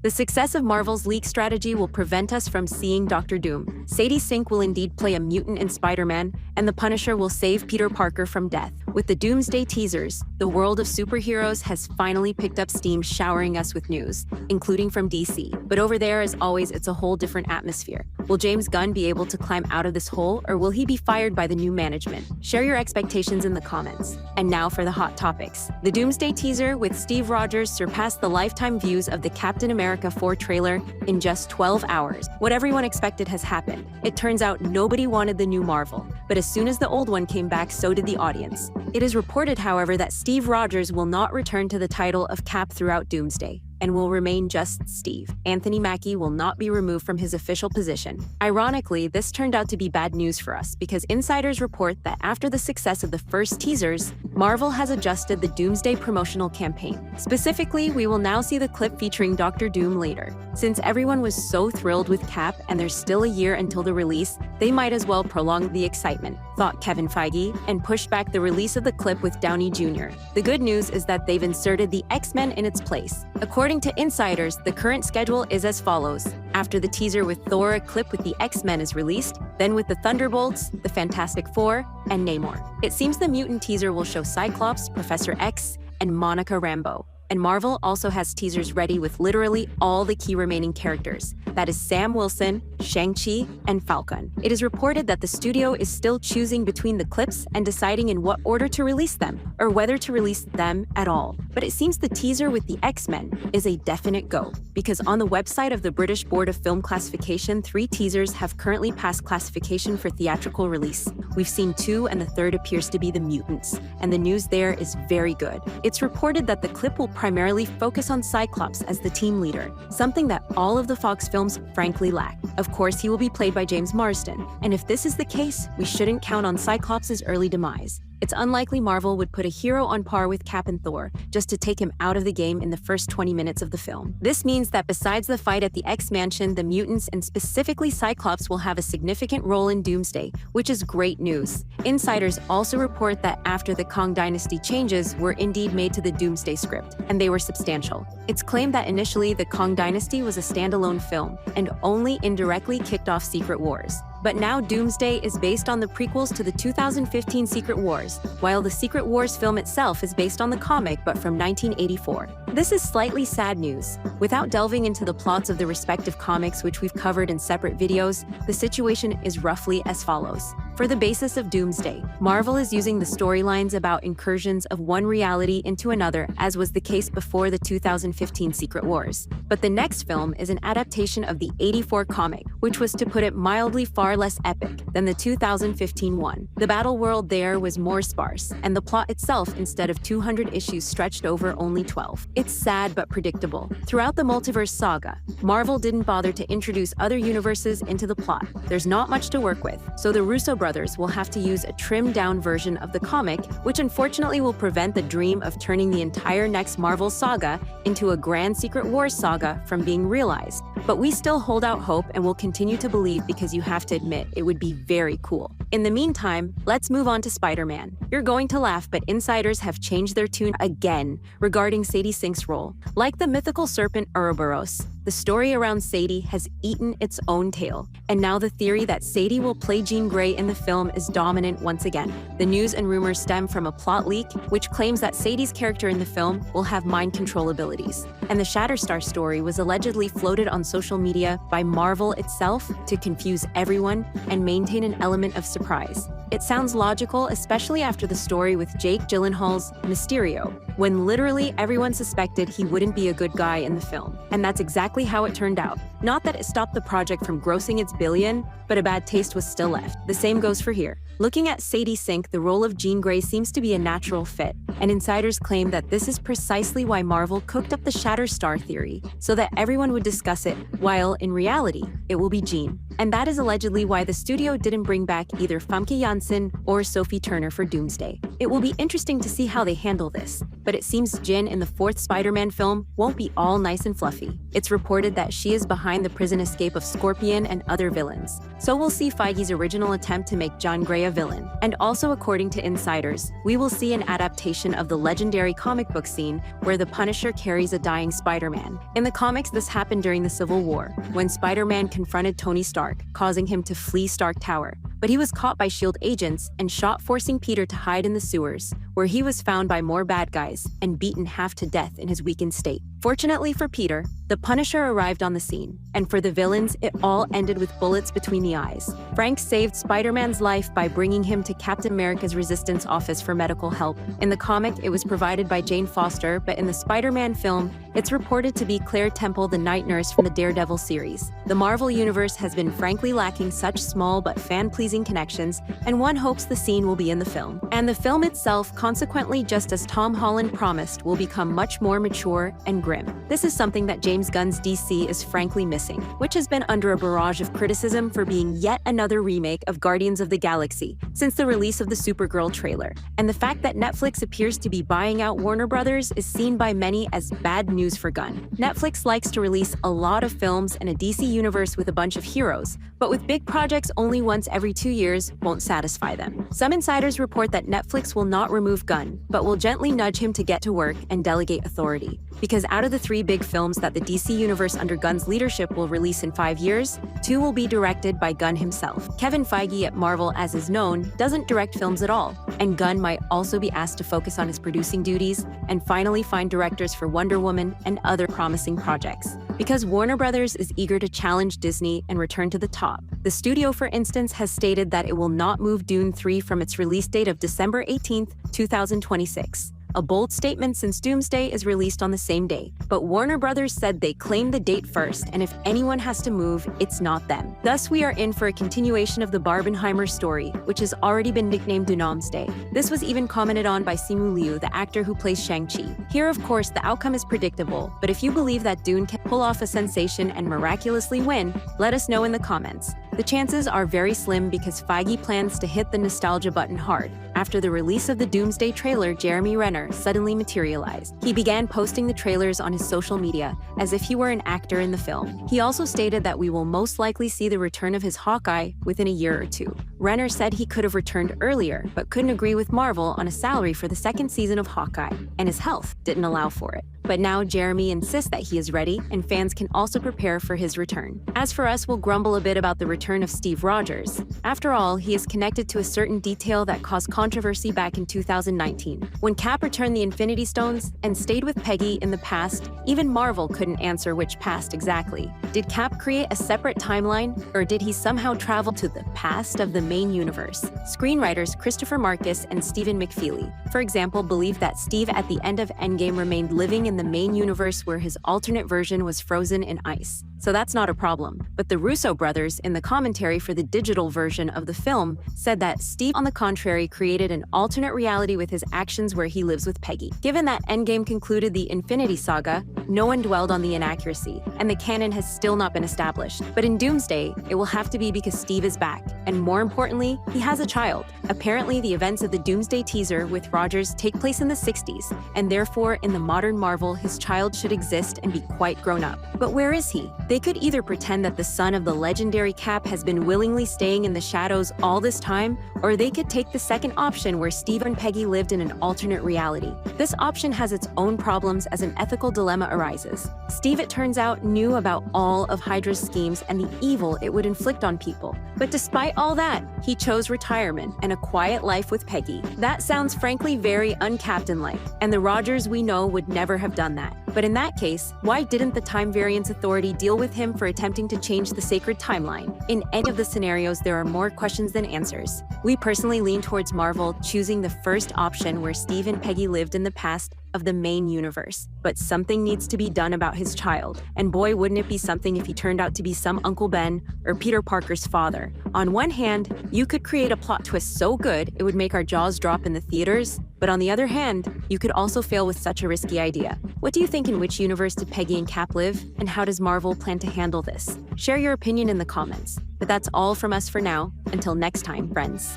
The success of Marvel's leak strategy will prevent us from seeing Doctor Doom. Sadie Sink will indeed play a mutant in Spider-Man, and the Punisher will save Peter Parker from death. With the Doomsday teasers, the world of superheroes has finally picked up steam, showering us with news, including from DC. But over there, as always, it's a whole different atmosphere. Will James Gunn be able to climb out of this hole, or will he be fired by the new management? Share your expectations in the comments. And now for the hot topics. The Doomsday teaser with Steve Rogers surpassed the lifetime views of the Captain America 4 trailer in just 12 hours. What everyone expected has happened. It turns out nobody wanted the new Marvel, but as soon as the old one came back, so did the audience. It is reported, however, that Steve Rogers will not return to the title of Cap throughout Doomsday and will remain just Steve. Anthony Mackie will not be removed from his official position. Ironically, this turned out to be bad news for us because insiders report that after the success of the first teasers, Marvel has adjusted the Doomsday promotional campaign. Specifically, we will now see the clip featuring Doctor Doom later. Since everyone was so thrilled with Cap and there's still a year until the release, they might as well prolong the excitement, thought Kevin Feige, and pushed back the release of the clip with Downey Jr. The good news is that they've inserted the X-Men in its place. According to insiders, the current schedule is as follows. After the teaser with Thor, a clip with the X-Men is released, then with the Thunderbolts, the Fantastic Four, and Namor. It seems the mutant teaser will show Cyclops, Professor X, and Monica Rambeau. And Marvel also has teasers ready with literally all the key remaining characters. That is Sam Wilson, Shang-Chi, and Falcon. It is reported that the studio is still choosing between the clips and deciding in what order to release them, or whether to release them at all. But it seems the teaser with the X-Men is a definite go, because on the website of the British Board of Film Classification, 3 teasers have currently passed classification for theatrical release. We've seen 2, and the third appears to be the mutants, and the news there is very good. It's reported that the clip will primarily focus on Cyclops as the team leader, something that all of the Fox films frankly lack. Of course, he will be played by James Marsden, and if this is the case, we shouldn't count on Cyclops' early demise. It's unlikely Marvel would put a hero on par with Cap and Thor just to take him out of the game in the first 20 minutes of the film. This means that besides the fight at the X-Mansion, the mutants and specifically Cyclops will have a significant role in Doomsday, which is great news. Insiders also report that after the Kang Dynasty changes were indeed made to the Doomsday script, and they were substantial. It's claimed that initially the Kang Dynasty was a standalone film and only indirectly kicked off Secret Wars. But now Doomsday is based on the prequels to the 2015 Secret Wars, while the Secret Wars film itself is based on the comic but from 1984. This is slightly sad news. Without delving into the plots of the respective comics, which we've covered in separate videos, the situation is roughly as follows. For the basis of Doomsday, Marvel is using the storylines about incursions of one reality into another, as was the case before the 2015 Secret Wars. But the next film is an adaptation of the '84 comic, which was, to put it mildly, far less epic than the 2015 one. The battle world there was more sparse, and the plot itself, instead of 200 issues, stretched over only 12. It's sad but predictable. Throughout the multiverse saga, Marvel didn't bother to introduce other universes into the plot. There's not much to work with, so the Russo brothers will have to use a trimmed-down version of the comic, which unfortunately will prevent the dream of turning the entire next Marvel saga into a grand Secret Wars saga from being realized. But we still hold out hope and will continue to believe, because you have to admit, it would be very cool. In the meantime, let's move on to Spider-Man. You're going to laugh, but insiders have changed their tune again regarding Sadie Sink's role. Like the mythical serpent Ouroboros, the story around Sadie has eaten its own tail, and now the theory that Sadie will play Jean Grey in the film is dominant once again. The news and rumors stem from a plot leak, which claims that Sadie's character in the film will have mind control abilities. And the Shatterstar story was allegedly floated on social media by Marvel itself to confuse everyone and maintain an element of surprise. It sounds logical, especially after the story with Jake Gyllenhaal's Mysterio, when literally everyone suspected he wouldn't be a good guy in the film. And that's exactly how it turned out. Not that it stopped the project from grossing its billion, but a bad taste was still left. The same goes for here. Looking at Sadie Sink, the role of Jean Grey seems to be a natural fit, and insiders claim that this is precisely why Marvel cooked up the Shatterstar theory, so that everyone would discuss it, while in reality, it will be Jean. And that is allegedly why the studio didn't bring back either Famke Janssen or Sophie Turner for Doomsday. It will be interesting to see how they handle this. But but it seems Jin in the fourth Spider-Man film won't be all nice and fluffy. It's reported that she is behind the prison escape of Scorpion and other villains. So we'll see Feige's original attempt to make John Gray a villain. And also, according to insiders, we will see an adaptation of the legendary comic book scene where the Punisher carries a dying Spider-Man. In the comics, this happened during the Civil War, when Spider-Man confronted Tony Stark, causing him to flee Stark Tower. But he was caught by S.H.I.E.L.D. agents and shot, forcing Peter to hide in the sewers, where he was found by more bad guys and beaten half to death in his weakened state. Fortunately for Peter, the Punisher arrived on the scene, and for the villains, it all ended with bullets between the eyes. Frank saved Spider-Man's life by bringing him to Captain America's Resistance office for medical help. In the comic, it was provided by Jane Foster, but in the Spider-Man film, it's reported to be Claire Temple, the night nurse from the Daredevil series. The Marvel Universe has been frankly lacking such small but fan-pleasing connections, and one hopes the scene will be in the film. And the film itself, consequently, just as Tom Holland promised, will become much more mature and grim. This is something that James Gunn's DC is frankly missing, which has been under a barrage of criticism for being yet another remake of Guardians of the Galaxy since the release of the Supergirl trailer. And the fact that Netflix appears to be buying out Warner Brothers is seen by many as bad news for Gunn. Netflix likes to release a lot of films and a DC universe with a bunch of heroes, but with big projects only once every 2 years won't satisfy them. Some insiders report that Netflix will not remove Gunn, but will gently nudge him to get to work and delegate authority. Because out of the 3 big films that the DC universe under Gunn's leadership will release in 5 years, 2 will be directed by Gunn himself. Kevin Feige at Marvel, as is known, doesn't direct films at all, and Gunn might also be asked to focus on his producing duties and finally find directors for Wonder Woman and other promising projects. Because Warner Brothers is eager to challenge Disney and return to the top. The studio, for instance, has stated that it will not move Dune 3 from its release date of December 18, 2026. A bold statement since Doomsday is released on the same day. But Warner Brothers said they claimed the date first, and if anyone has to move, it's not them. Thus, we are in for a continuation of the Barbenheimer story, which has already been nicknamed Doomsday. This was even commented on by Simu Liu, the actor who plays Shang-Chi. Here, of course, the outcome is predictable, but if you believe that Dune can pull off a sensation and miraculously win, let us know in the comments. The chances are very slim because Feige plans to hit the nostalgia button hard. After the release of the Doomsday trailer, Jeremy Renner suddenly materialized. He began posting the trailers on his social media as if he were an actor in the film. He also stated that we will most likely see the return of his Hawkeye within a year or 2. Renner said he could have returned earlier, but couldn't agree with Marvel on a salary for the 2nd season of Hawkeye, and his health didn't allow for it. But now Jeremy insists that he is ready, and fans can also prepare for his return. As for us, we'll grumble a bit about the return of Steve Rogers. After all, he is connected to a certain detail that caused controversy back in 2019. When Cap returned the Infinity Stones and stayed with Peggy in the past, even Marvel couldn't answer which past exactly. Did Cap create a separate timeline, or did he somehow travel to the past of the main universe? Screenwriters Christopher Marcus and Stephen McFeely, for example, believe that Steve at the end of Endgame remained living in the main universe where his alternate version was frozen in ice. So that's not a problem. But the Russo brothers, in the commentary for the digital version of the film, said that Steve, on the contrary, created an alternate reality with his actions where he lives with Peggy. Given that Endgame concluded the Infinity Saga, no one dwelled on the inaccuracy, and the canon has still not been established. But in Doomsday, it will have to be because Steve is back, and more importantly, he has a child. Apparently, the events of the Doomsday teaser with Rogers take place in the 60s, and therefore, in the modern Marvel, his child should exist and be quite grown up. But where is he? They could either pretend that the son of the legendary Cap has been willingly staying in the shadows all this time, or they could take the second option where Steve and Peggy lived in an alternate reality. This option has its own problems as an ethical dilemma arises. Steve, it turns out, knew about all of Hydra's schemes and the evil it would inflict on people. But despite all that, he chose retirement and a quiet life with Peggy. That sounds frankly very un-Captain-like, and the Rogers we know would never have done that. But in that case, why didn't the Time Variance Authority deal with him for attempting to change the sacred timeline? In any of the scenarios, there are more questions than answers. We personally lean towards Marvel choosing the first option where Steve and Peggy lived in the past of the main universe. But something needs to be done about his child. And boy, wouldn't it be something if he turned out to be some Uncle Ben or Peter Parker's father. On one hand, you could create a plot twist so good it would make our jaws drop in the theaters. But on the other hand, you could also fail with such a risky idea. What do you think? In which universe did Peggy and Cap live? And how does Marvel plan to handle this? Share your opinion in the comments. But that's all from us for now. Until next time, friends.